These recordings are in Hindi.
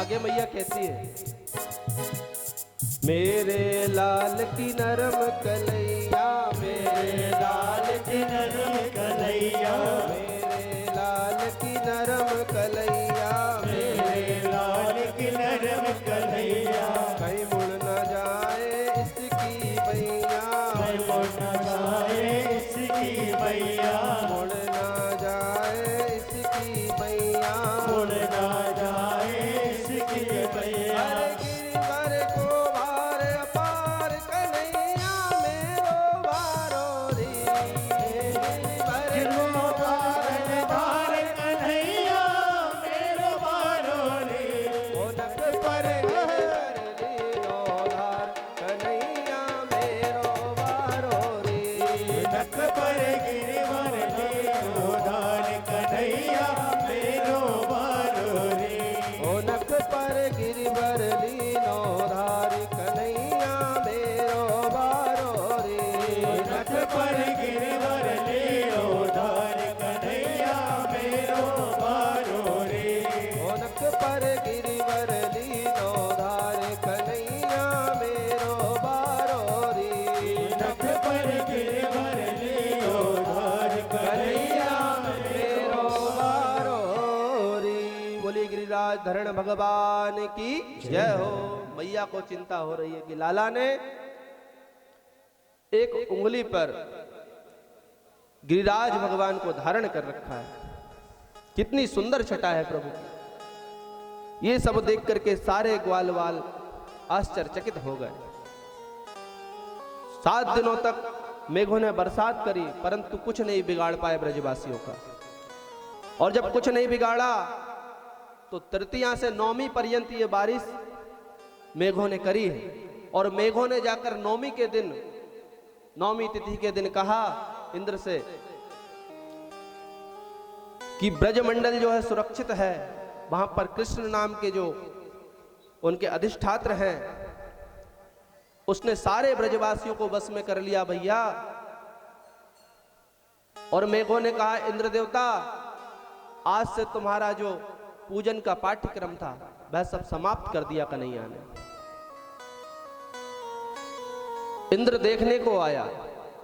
आगे मैया कहती है, मेरे लाल की नरम कलैया, मेरे लाल की नरम कलैया, मेरे लाल की नरम कलैया, मेरे लाल की नरम कलैया, कहीं मुड़ न जाए इसकी बैया, कहीं मुड़ न जाए इसकी मैया, मुड़ न जाए इसकी बैया, मुड़ न जाए इसकी मैया। अरे गिरवर को भार अपार कन्हैया मेरो भारो रे, गिरवर गिरवो धार धार कन्हैया मेरो बारो रे, ओ नख पर गिरवर लीनो धार कन्हैया मेरो भारो रे, नख पर गिरवर लीनो धार कन्हैया मेरो बारो रे, ओ नख पर गिरवर लीनो धार कन्हैया मेरो भारो रे, नख पर गिरवर लीनो धार कन्हैया मेरो बारो रे, ओ नख पर गिरवर लीनो धार कन्हैया मेरो भारो रे, नख पर गिरवर लीनो धार कन्हैया मेरो भारो रे। बोलिए गिरिराज धरण भगवान की जय हो। मैया को चिंता हो रही है कि लाला ने एक उंगली पर गिरिराज भगवान को धारण कर रखा है, कितनी सुंदर छटा है प्रभु की। ये सब देख करके सारे ग्वाल वाल आश्चर्यचकित हो गए। 7 दिनों तक मेघों ने बरसात करी परंतु कुछ नहीं बिगाड़ पाए ब्रजवासियों का। और जब कुछ नहीं बिगाड़ा तो तृतीया से नौमी पर्यंत ये बारिश मेघों ने करी है। और मेघों ने जाकर नौमी के दिन, नौमी तिथि के दिन कहा इंद्र से कि ब्रजमंडल जो है सुरक्षित है, वहां पर कृष्ण नाम के जो उनके अधिष्ठात्र हैं उसने सारे ब्रजवासियों को वश में कर लिया भैया। और मेघों ने कहा इंद्र देवता आज से तुम्हारा जो पूजन का पाठ्यक्रम था वह सब समाप्त कर दिया कन्हैया ने। इंद्र देखने को आया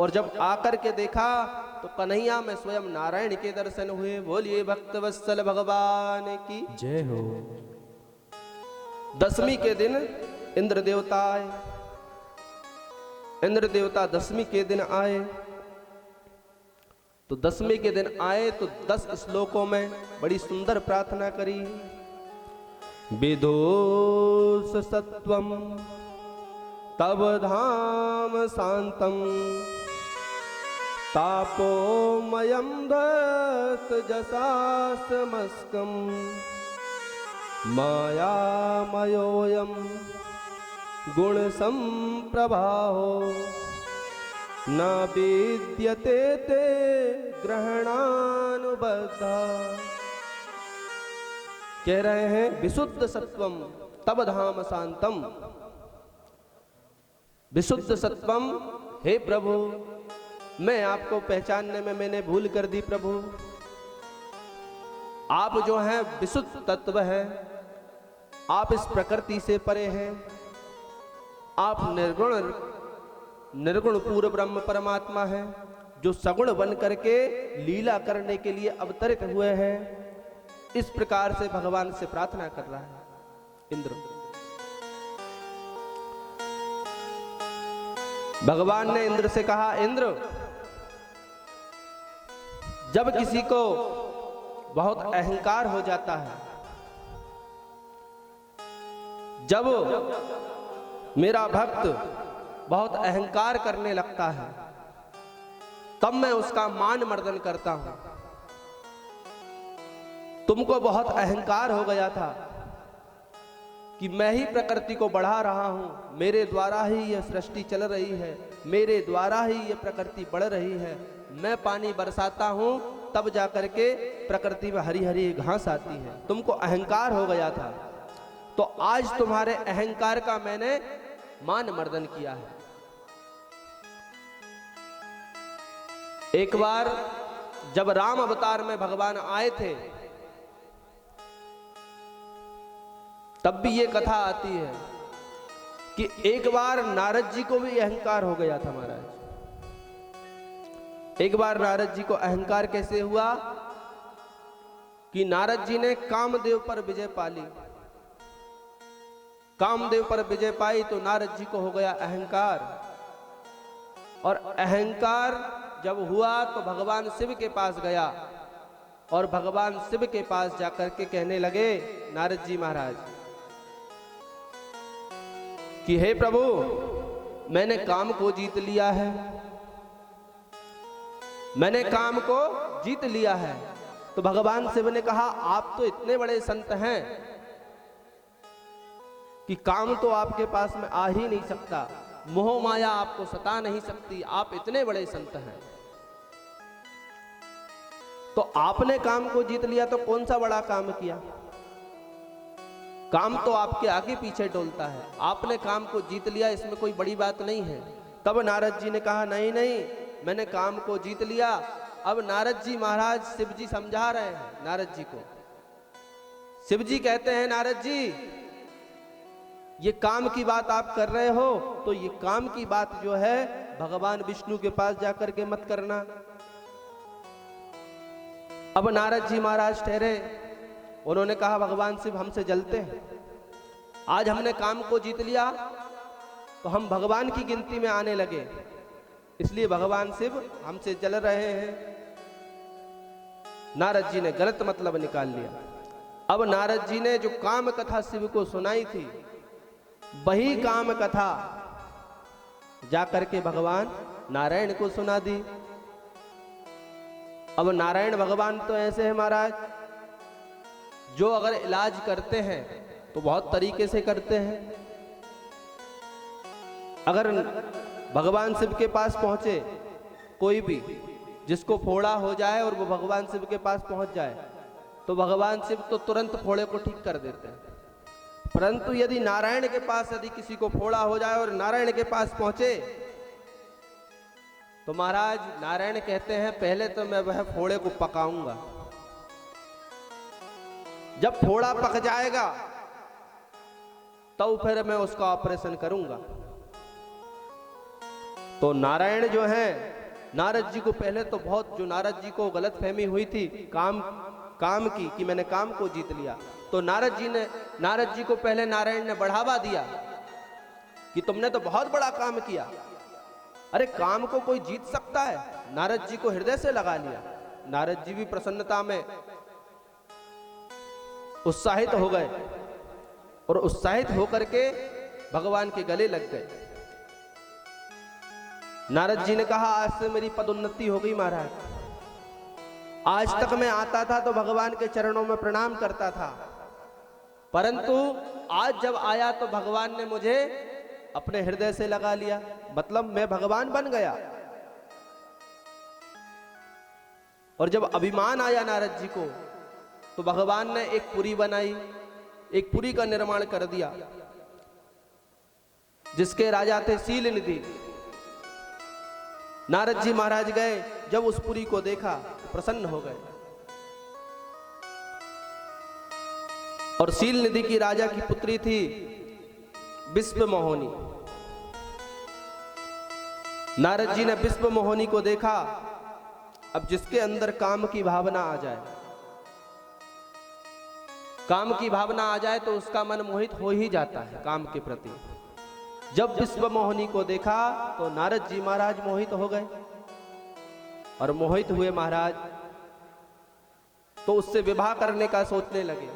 और जब आकर के देखा तो कन्हैया में स्वयं नारायण के दर्शन हुए। बोलिए भक्त वत्सल भगवान की जय हो। दशमी के दिन इंद्र देवता आए। इंद्र देवता दशमी के दिन आए तो दशमी के दिन आए तो 10 श्लोकों में बड़ी सुंदर प्रार्थना करी। विदोष सत्वम तब धाम शांतम तापोमयम दत्त जसासमस्कम मायामयोऽयं गुण संप्रभाहो न विद्यते ते ग्रहणानुबद्धा। कह रहे हैं विशुद्ध सत्वम तब धाम शांतम। विशुद्ध सत्वम, हे प्रभु मैं आपको पहचानने में मैंने भूल कर दी प्रभु। आप जो हैं विशुद्ध तत्व हैं, आप इस प्रकृति से परे हैं, आप निर्गुण पूर्ण ब्रह्म परमात्मा हैं जो सगुण बन करके लीला करने के लिए अवतरित हुए हैं। इस प्रकार से भगवान से प्रार्थना कर रहा है इंद्र। भगवान ने इंद्र से कहा इंद्र जब किसी को बहुत अहंकार हो जाता है, जब मेरा भक्त बहुत अहंकार करने लगता है तब मैं उसका मान मर्दन करता हूं। तुमको बहुत अहंकार हो गया था कि मैं ही प्रकृति को बढ़ा रहा हूं, मेरे द्वारा ही यह सृष्टि चल रही है, मेरे द्वारा ही यह प्रकृति बढ़ रही है। मैं पानी बरसाता हूं तब जाकर के प्रकृति में हरी हरी घास आती है। तुमको अहंकार हो गया था तो आज तुम्हारे अहंकार का मैंने मान मर्दन किया है। एक बार जब राम अवतार में भगवान आए थे तब भी ये कथा आती है कि एक बार नारद जी को भी अहंकार हो गया था महाराज। एक बार नारद जी को अहंकार कैसे हुआ कि नारद जी ने कामदेव पर विजय पा ली। कामदेव पर विजय पाई तो नारद जी को हो गया अहंकार, और अहंकार जब हुआ तो भगवान शिव के पास गया और भगवान शिव के पास जाकर के कहने लगे नारद जी महाराज कि हे प्रभु, मैंने काम को जीत लिया है, मैंने काम को जीत लिया है। तो भगवान शिव ने कहा आप तो इतने बड़े संत हैं कि काम तो आपके पास में आ ही नहीं सकता, मोह माया आपको सता नहीं सकती, आप इतने बड़े संत हैं। तो आपने काम को जीत लिया तो कौन सा बड़ा काम किया? काम तो आपके आगे पीछे डोलता है, आपने काम को जीत लिया, इसमें कोई बड़ी बात नहीं है। तब नारद जी ने कहा नहीं नहीं, मैंने काम को जीत लिया। अब नारद जी महाराज शिव जी समझा रहे हैं नारद जी को। शिव जी कहते हैं नारद जी, ये काम की बात आप कर रहे हो तो ये काम की बात जो है भगवान विष्णु के पास जाकर के मत करना। अब नारद जी महाराज ठहरे, उन्होंने कहा भगवान शिव हमसे जलते हैं, आज हमने काम को जीत लिया तो हम भगवान की गिनती में आने लगे, इसलिए भगवान शिव हमसे जल रहे हैं। नारद जी ने गलत मतलब निकाल लिया। अब नारद जी ने जो काम कथा शिव को सुनाई थी वही काम कथा जाकर के भगवान नारायण को सुना दी। अब नारायण भगवान तो ऐसे हैं महाराज, जो अगर इलाज करते हैं तो बहुत तरीके से करते हैं। अगर भगवान शिव के पास पहुंचे कोई भी, जिसको फोड़ा हो जाए और वो भगवान शिव के पास पहुंच जाए तो भगवान शिव तो तुरंत फोड़े को ठीक कर देते हैं। परंतु यदि नारायण के पास यदि किसी को फोड़ा हो जाए और नारायण के पास पहुंचे तो महाराज नारायण कहते हैं पहले तो मैं वह फोड़े को पकाऊंगा, जब फोड़ा पक जाएगा तो फिर मैं उसका ऑपरेशन करूंगा। तो नारायण जो है, नारद जी को पहले तो बहुत, जो नारद जी को गलतफहमी हुई थी काम की कि मैंने काम को जीत लिया, तो नारद जी को पहले नारायण ने बढ़ावा दिया कि तुमने तो बहुत बड़ा काम किया। अरे काम को कोई जीत सकता है? नारद जी को हृदय से लगा लिया। नारद जी भी प्रसन्नता में उत्साहित हो गए और उत्साहित होकर के भगवान के गले लग गए। नारद जी ने कहा आज से मेरी पदोन्नति हो गई महाराज, आज तक मैं आता था तो भगवान के चरणों में प्रणाम करता था, परंतु आज जब आया तो भगवान ने मुझे अपने हृदय से लगा लिया, मतलब मैं भगवान बन गया। और जब अभिमान आया नारद जी को तो भगवान ने एक पुरी बनाई, एक पुरी का निर्माण कर दिया, जिसके राजा थे शीलनिधि। नारद जी महाराज गए, जब उस पुरी को देखा प्रसन्न हो गए। और शीलनिधि की राजा की पुत्री थी विश्व मोहिनी। नारद जी ने विश्व मोहिनी को देखा। अब जिसके अंदर काम की भावना आ जाए, काम की भावना आ जाए तो उसका मन मोहित हो ही जाता है काम के प्रति। जब विश्व मोहिनी को देखा तो नारद जी महाराज मोहित हो गए, और मोहित हुए महाराज तो उससे विवाह करने का सोचने लगे।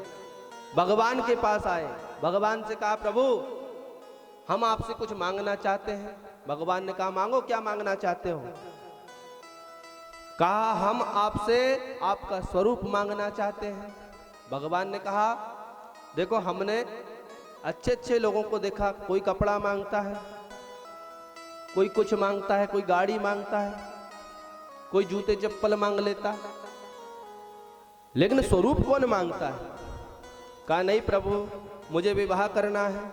भगवान के पास आए, भगवान से कहा प्रभु हम आपसे कुछ मांगना चाहते हैं। भगवान ने कहा मांगो, क्या मांगना चाहते हो? कहा हम आपसे आपका स्वरूप मांगना चाहते हैं। भगवान ने कहा देखो हमने अच्छे अच्छे लोगों को देखा, कोई कपड़ा मांगता है, कोई कुछ मांगता है, कोई गाड़ी मांगता है, कोई जूते चप्पल मांग लेता है, लेकिन स्वरूप कौन मांगता है? कहा नहीं प्रभु मुझे विवाह करना है,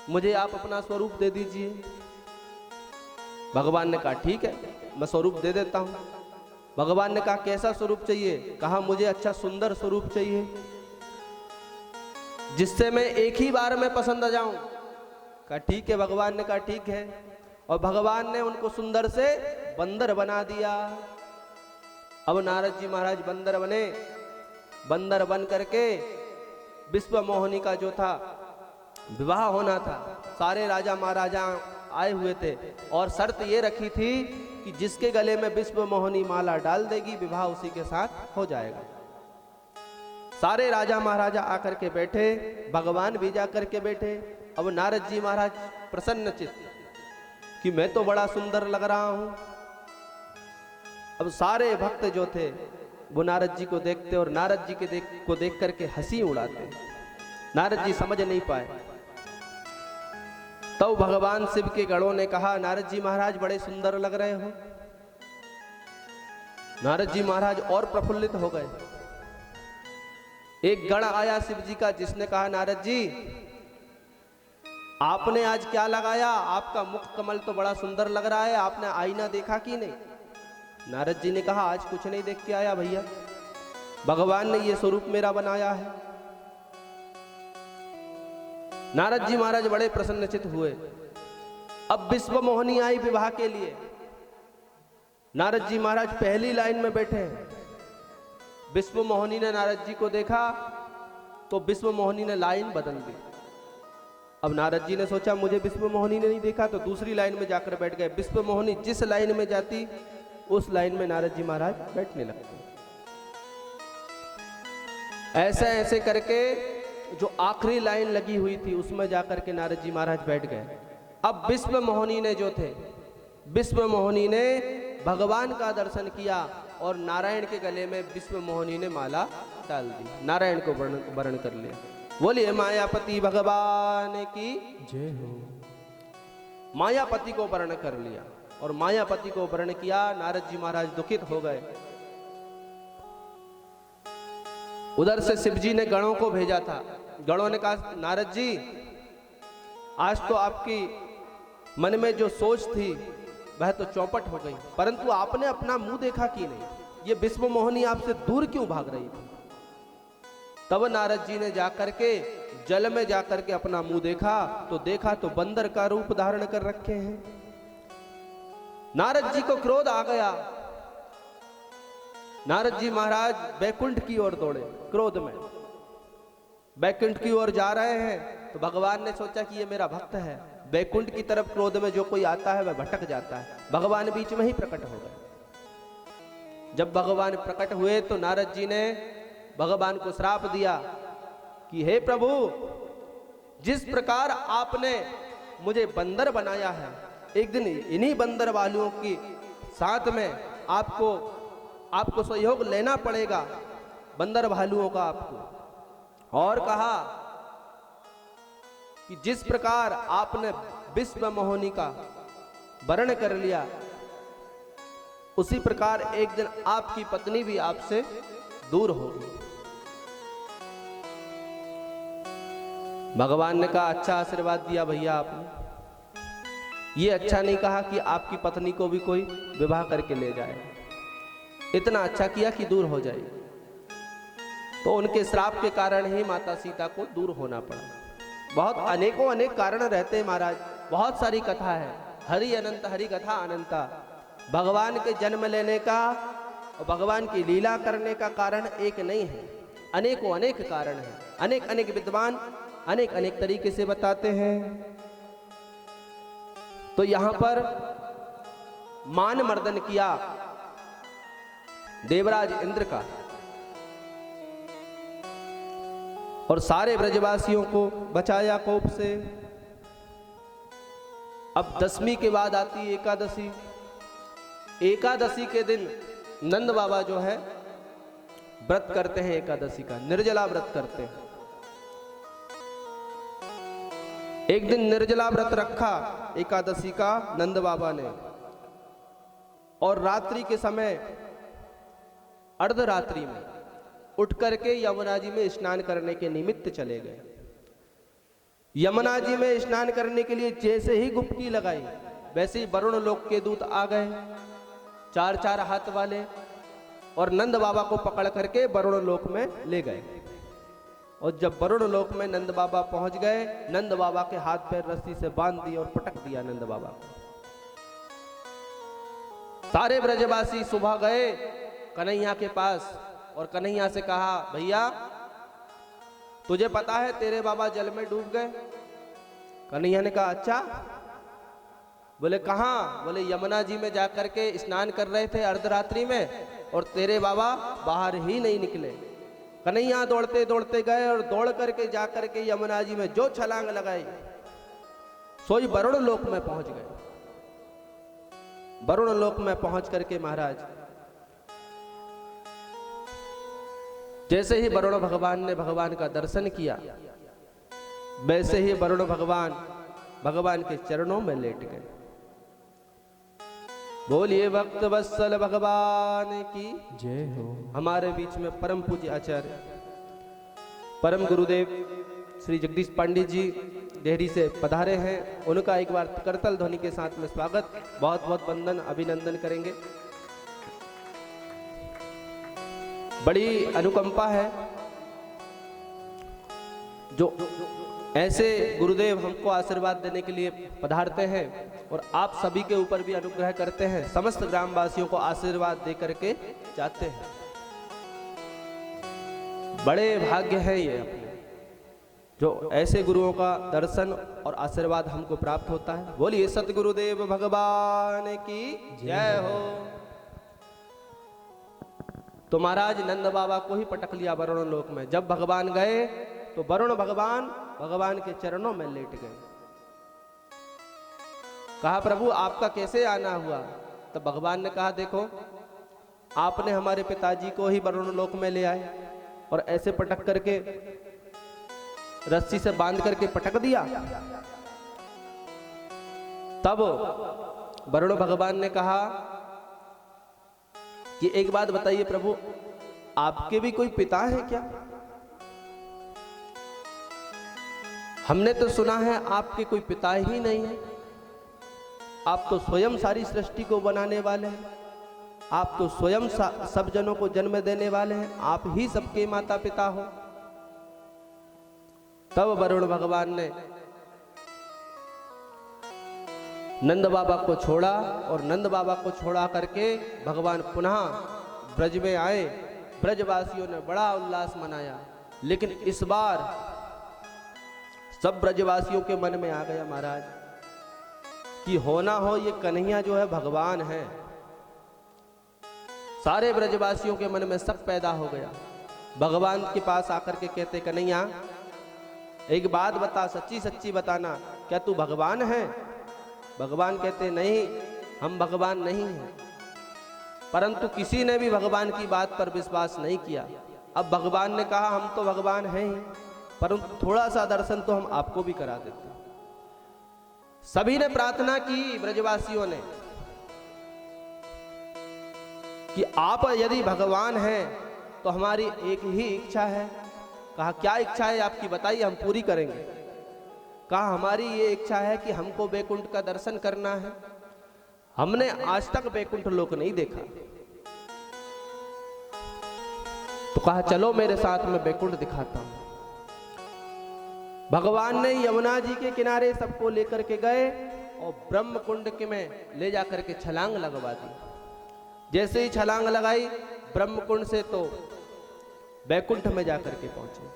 मुझे आप अपना स्वरूप दे दीजिए। भगवान ने कहा ठीक है मैं स्वरूप दे देता हूं। भगवान ने कहा कैसा स्वरूप चाहिए? कहा मुझे अच्छा सुंदर स्वरूप चाहिए। जिससे मैं एक ही बार में पसंद आ जाऊं। कहा ठीक है, भगवान ने कहा ठीक है, और भगवान ने उनको सुंदर से बंदर बना दिया। अब नारद जी महाराज बंदर बने। बंदर बन करके विश्व मोहिनी का जो था विवाह होना था, सारे राजा महाराजा आए हुए थे, और शर्त ये रखी थी कि जिसके गले में विश्व मोहिनी माला डाल देगी विवाह उसी के साथ हो जाएगा। सारे राजा महाराजा आकर के बैठे, भगवान भी जा करके बैठे। अब नारद जी महाराज प्रसन्नचित कि मैं तो बड़ा सुंदर लग रहा हूं। अब सारे भक्त जो थे वो नारद जी को देखते और नारद जी के को देख करके हंसी उड़ाते। नारद जी समझ नहीं पाए। तब भगवान शिव के गणों ने कहा, नारद जी महाराज बड़े सुंदर लग रहे हो। नारद जी महाराज और प्रफुल्लित हो गए। एक गण आया शिव जी का, जिसने कहा, नारद जी आपने आज क्या लगाया? आपका मुख कमल तो बड़ा सुंदर लग रहा है, आपने आईना देखा कि नहीं? नारद जी ने कहा, आज कुछ नहीं देख के आया भैया, भगवान ने ये स्वरूप मेरा बनाया है। नारद जी महाराज बड़े प्रसन्नचित हुए। अब विश्व मोहिनी आई विवाह के लिए। नारद जी महाराज पहली लाइन में बैठे हैं। विश्व मोहिनी ने नारद जी को देखा तो विश्व मोहिनी ने लाइन बदल दी। अब नारद जी ने सोचा मुझे विश्व मोहिनी ने नहीं देखा, तो दूसरी लाइन में जाकर बैठ गए। विश्व मोहिनी जिस लाइन में जाती उस लाइन में नारद जी महाराज बैठने लगते। ऐसे ऐसे करके जो आखिरी लाइन लगी हुई थी उसमें जाकर के नारद जी महाराज बैठ गए। अब विश्व मोहिनी ने जो थे, विश्व मोहिनी ने भगवान का दर्शन किया और नारायण के गले में विश्व मोहिनी ने माला डाल दी, नारायण को वर्ण कर लिया। बोलिए मायापति भगवान की जय हो। मायापति को वर्ण कर लिया और मायापति को वर्ण किया। नारद जी महाराज दुखित हो गए। उधर से शिव जी ने गणों को भेजा था। गणों ने कहा, नारद जी आज तो आपकी मन में जो सोच थी वह तो चौपट हो गई, परंतु आपने अपना मुंह देखा कि नहीं? ये विश्व मोहिनी आपसे दूर क्यों भाग रही थी? तब नारद जी ने जाकर के जल में जाकर के अपना मुंह देखा तो बंदर का रूप धारण कर रखे हैं। नारद जी को क्रोध आ गया। नारद जी महाराज बैकुंठ की ओर दौड़े। क्रोध में बैकुंठ की ओर जा रहे हैं तो भगवान ने सोचा कि ये मेरा भक्त है, बैकुंठ की तरफ क्रोध में जो कोई आता है वह भटक जाता है। भगवान बीच में ही प्रकट हो गए। जब भगवान प्रकट हुए तो नारद जी ने भगवान को श्राप दिया कि हे प्रभु, जिस प्रकार आपने मुझे बंदर बनाया है, एक दिन इन्हीं बंदर वालों की साथ में आपको सहयोग लेना पड़ेगा, बंदर भालुओं का आपको। और कहा कि जिस प्रकार आपने विश्व मोहिनी का वर्ण कर लिया, उसी प्रकार एक दिन आपकी पत्नी भी आपसे दूर होगी। भगवान ने कहा, अच्छा आशीर्वाद दिया भैया आपने। ये अच्छा नहीं कहा कि आपकी पत्नी को भी कोई विवाह करके ले जाए, इतना अच्छा किया कि दूर हो जाए। तो उनके श्राप के कारण ही माता सीता को दूर होना पड़ा। बहुत अनेकों अनेक कारण रहते हैं महाराज, बहुत सारी कथा है। हरि अनंत, हरि कथा अनंता। भगवान के जन्म लेने का और भगवान की लीला करने का कारण एक नहीं है, अनेकों अनेक कारण है। अनेक अनेक विद्वान अनेक अनेक तरीके से बताते हैं। तो यहां पर मान मर्दन किया देवराज इंद्र का और सारे ब्रजवासियों को बचाया कोप से। अब दशमी के बाद आती है एकादशी। एकादशी के दिन नंद बाबा जो है व्रत करते हैं, एकादशी का निर्जला व्रत करते हैं। एक दिन निर्जला व्रत रखा एकादशी का नंद बाबा ने, और रात्रि के समय अर्धरात्रि में उठ करके यमुना जी में स्नान करने के निमित्त चले गए। यमुना जी में स्नान करने के लिए जैसे ही डुबकी लगाई, वैसे ही वरुण लोक के दूत आ गए, 4-4 हाथ वाले, और नंद बाबा को पकड़ करके वरुण लोक में ले गए। और जब वरुण लोक में नंद बाबा पहुंच गए, नंद बाबा के हाथ पैर रस्सी से बांध दिए और पटक दिया नंद बाबा को। सारे ब्रजवासी सुबह गए कन्हैया के पास और कन्हैया से कहा, भैया तुझे पता है तेरे बाबा जल में डूब गए? कन्हैया ने कहा, अच्छा। बोले कहाँ? बोले यमुना जी में जाकर के स्नान कर रहे थे अर्धरात्रि में और तेरे बाबा बाहर ही नहीं निकले। कन्हैया दौड़ते दौड़ते गए और दौड़ करके जाकर के यमुना जी में जो छलांग लगाई सोई वरुण लोक में पहुंच गए। वरुण लोक में पहुंच करके महाराज जैसे ही वरुण भगवान ने भगवान का दर्शन किया, वैसे ही वरुण भगवान भगवान के चरणों में लेट गए। बोलिए भक्त वत्सल भगवान की जय हो। हमारे बीच में परम पूज्य आचार्य परम गुरुदेव श्री जगदीश पंडित जी देहरी से पधारे हैं। उनका एक बार करतल ध्वनि के साथ में स्वागत, बहुत बहुत वंदन अभिनंदन करेंगे। बड़ी अनुकंपा है जो ऐसे गुरुदेव हमको आशीर्वाद देने के लिए पधारते हैं और आप सभी के ऊपर भी अनुग्रह करते हैं, समस्त ग्रामवासियों को आशीर्वाद दे करके जाते हैं। बड़े भाग्य है ये अपने जो ऐसे गुरुओं का दर्शन और आशीर्वाद हमको प्राप्त होता है। बोलिए सतगुरुदेव भगवान की जय हो। तो महाराज नंद बाबा को ही पटक लिया वरुण लोक में। जब भगवान गए तो वरुण भगवान भगवान के चरणों में लेट गए। कहा, प्रभु आपका कैसे आना हुआ? तब भगवान ने कहा, देखो आपने हमारे पिताजी को ही वरुण लोक में ले आए और ऐसे पटक करके रस्सी से बांध करके पटक दिया। तब वरुण भगवान ने कहा कि एक बात बताइए प्रभु, आपके भी कोई पिता है क्या? हमने तो सुना है आपके कोई पिता ही नहीं है। आप तो स्वयं सारी सृष्टि को बनाने वाले हैं, आप तो स्वयं सब जनों को जन्म देने वाले हैं, आप ही सबके माता पिता हो। तब वरुण भगवान ने नंद बाबा को छोड़ा और नंद बाबा को छोड़ा करके भगवान पुनः ब्रज में आए। ब्रजवासियों ने बड़ा उल्लास मनाया, लेकिन इस बार सब ब्रजवासियों के मन में आ गया महाराज कि होना हो ये कन्हैया जो है भगवान है। सारे ब्रजवासियों के मन में शक पैदा हो गया। भगवान के पास आकर के कहते, कन्हैया एक बात बता, सच्ची सच्ची बताना, क्या तू भगवान है? भगवान कहते, नहीं हम भगवान नहीं हैं। परंतु किसी ने भी भगवान की बात पर विश्वास नहीं किया। अब भगवान ने कहा, हम तो भगवान हैं ही, परंतु थोड़ा सा दर्शन तो हम आपको भी करा देते। सभी ने प्रार्थना की ब्रजवासियों ने कि आप यदि भगवान हैं तो हमारी एक ही इच्छा है। कहा, क्या इच्छा है आपकी, बताइए, हम पूरी करेंगे। कहा, हमारी ये इच्छा है कि हमको वैकुंठ का दर्शन करना है। हमने आज तक वैकुंठ लोक नहीं देखा। तो कहा, चलो मेरे साथ में वैकुंठ दिखाता हूं। भगवान ने यमुना जी के किनारे सबको लेकर के गए और ब्रह्म कुंड के में ले जाकर के छलांग लगवा दी। जैसे ही छलांग लगाई ब्रह्म कुंड से तो वैकुंठ में जाकर के पहुंचे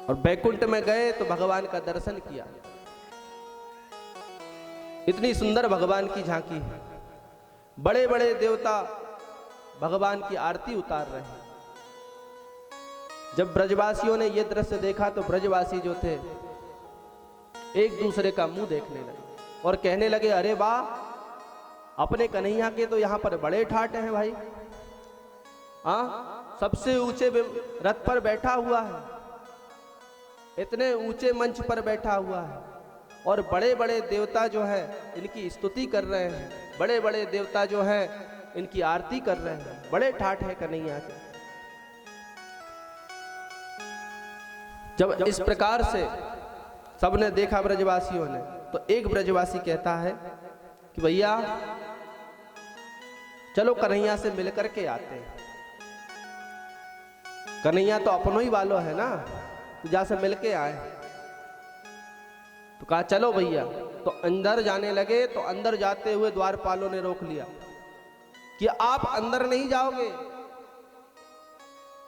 और वैकुंठ में गए तो भगवान का दर्शन किया। इतनी सुंदर भगवान की झांकी है। बड़े बड़े देवता भगवान की आरती उतार रहे हैं। जब ब्रजवासियों ने यह दृश्य देखा तो ब्रजवासी जो थे एक दूसरे का मुंह देखने लगे और कहने लगे, अरे वाह, अपने कन्हैया के तो यहां पर बड़े ठाट हैं भाई। सबसे ऊंचे रथ पर बैठा हुआ है, इतने ऊंचे मंच पर बैठा हुआ है और बड़े बड़े देवता जो है इनकी स्तुति कर रहे हैं, बड़े बड़े देवता जो है इनकी आरती कर रहे हैं। बड़े ठाठ है कन्हैया के। जब इस प्रकार से सबने देखा ब्रजवासियों ने, तो एक ब्रजवासी कहता है कि भैया चलो कन्हैया से मिलकर के आते हैं। कन्हैया तो अपनों ही वालों है ना। तुझा से मिलके आए। तो कहा चलो भैया। तो अंदर जाने लगे, तो अंदर जाते हुए द्वारपालों ने रोक लिया कि आप अंदर नहीं जाओगे।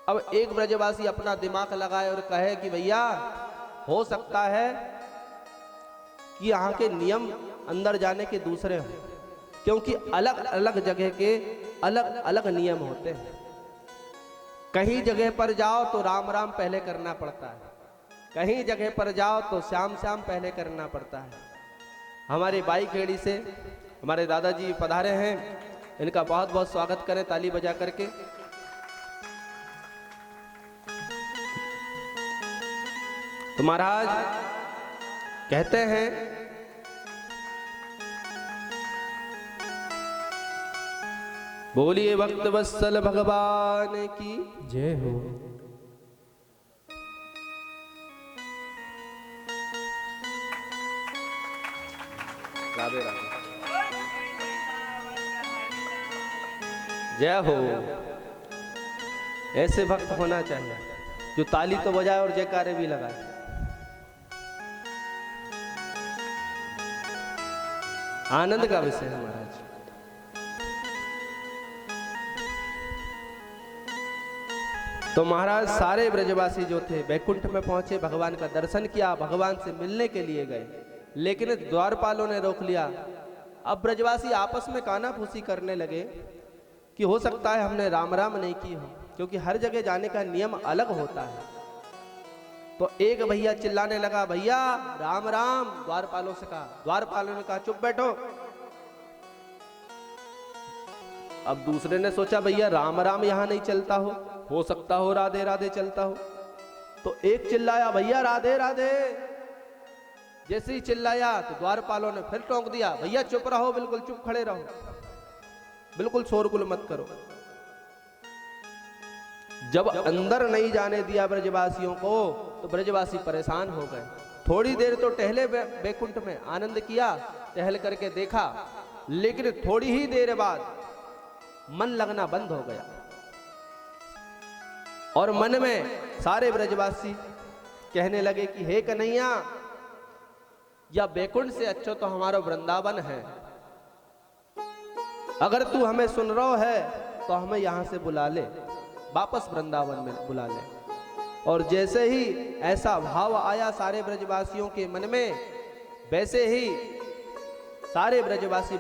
अब एक ब्रजवासी अपना दिमाग लगाए और कहे कि भैया हो सकता है कि यहाँ के नियम अंदर जाने के दूसरे हों, क्योंकि अलग अलग जगह के अलग अलग नियम होते हैं। कहीं जगह पर जाओ तो राम राम पहले करना पड़ता है, कहीं जगह पर जाओ तो श्याम श्याम पहले करना पड़ता है। हमारे बाई खेड़ी से हमारे दादाजी पधारे हैं, इनका बहुत बहुत स्वागत करें ताली बजा करके। तो महाराज कहते हैं बोलिए भक्त वत्सल भगवान की जय हो। राधे राधे, जय हो। ऐसे भक्त होना चाहिए जो ताली तो बजाए और जयकारे भी लगाए। आनंद का विषय है महाराज। तो महाराज सारे ब्रजवासी जो थे बैकुंठ में पहुंचे, भगवान का दर्शन किया, भगवान से मिलने के लिए गए, लेकिन द्वारपालों ने रोक लिया। अब ब्रजवासी आपस में कानाफूसी करने लगे कि हो सकता है हमने राम राम नहीं की हो, क्योंकि हर जगह जाने का नियम अलग होता है। तो एक भैया चिल्लाने लगा भैया राम राम, द्वारपालों से कहा। द्वारपालों ने कहा चुप बैठो। अब दूसरे ने सोचा भैया राम राम यहां नहीं चलता हो सकता हो राधे राधे चलता हो। तो एक चिल्लाया भैया राधे राधे। जैसे ही चिल्लाया तो द्वारपालों ने फिर टोंक दिया भैया चुप रहो, बिल्कुल चुप खड़े रहो, बिल्कुल शोरगुल मत करो। जब अंदर नहीं जाने दिया ब्रजवासियों को तो ब्रजवासी परेशान हो गए। थोड़ी देर तो टहले बैकुंठ में, आनंद किया, टहल करके देखा, लेकिन थोड़ी ही देर बाद मन लगना बंद हो गया और मन में सारे ब्रजवासी कहने लगे कि हे कन्हैया, या बैकुंठ से अच्छा तो हमारा वृंदावन है। अगर तू हमें सुन रहा है तो हमें यहां से बुला ले, वापस वृंदावन में बुला ले। और जैसे ही ऐसा भाव आया सारे ब्रजवासियों के मन में, वैसे ही सारे ब्रजवासी